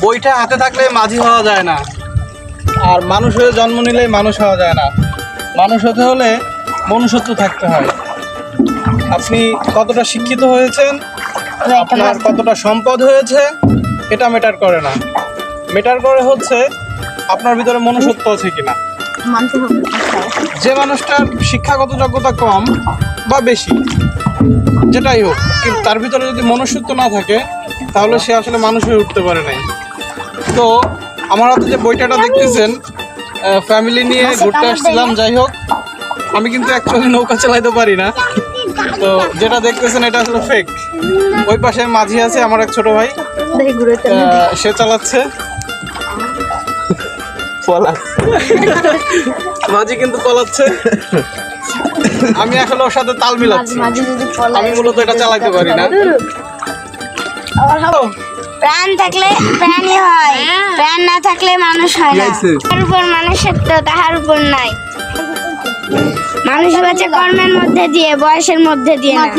বইটা হাতে থাকলে মাঝি হওয়া যায় না, আর মানুষ হয়ে জন্ম নিলেই মানুষ হওয়া যায় না। মানুষ হতে হলে মনুষ্যত্ব থাকতে হয়। আপনি কতটা শিক্ষিত হয়েছেন, আপনার কতটা সম্পদ হয়েছে, এটা ম্যাটার করে না। ম্যাটার করে হচ্ছে আপনার ভিতরে মনুষ্যত্ব আছে কিনা। যে মানুষটার শিক্ষাগত যোগ্যতা কম বা বেশি, যেটাই হোক, কিন্তু তার ভিতরে যদি মনুষ্যত্ব না থাকে তাহলে সে আসলে মানুষ হয়ে উঠতে পারে নাই। তো আমার হাতে যে বইটাটা দেখতেছেন, ফ্যামিলি নিয়ে ঘুরতে আসছিলাম। যাই হোক, আমি কিন্তু অ্যাকচুয়ালি নৌকা চালাইতে পারি না। তো যেটা দেখতেছেন এটা আসলে ফেক। ওই পাশে মাঝি আছে, আমার এক ছোট ভাই, সে চালাচ্ছে। মাঝি কিন্তু পলাচ্ছে, আমি আসলে ওর সাথে তাল মিলাচ্ছি। আমি মূলত এটা চালাইতে পারি না। প্রাণ থাকলে প্রাণী হয়, প্রাণ না থাকলে মানুষ হয় না। তার উপর মানুষত্ব, তাহার উপর নাই। মানুষ বাঁচে কর্মের মধ্যে দিয়ে, বয়সের মধ্যে দিয়ে না।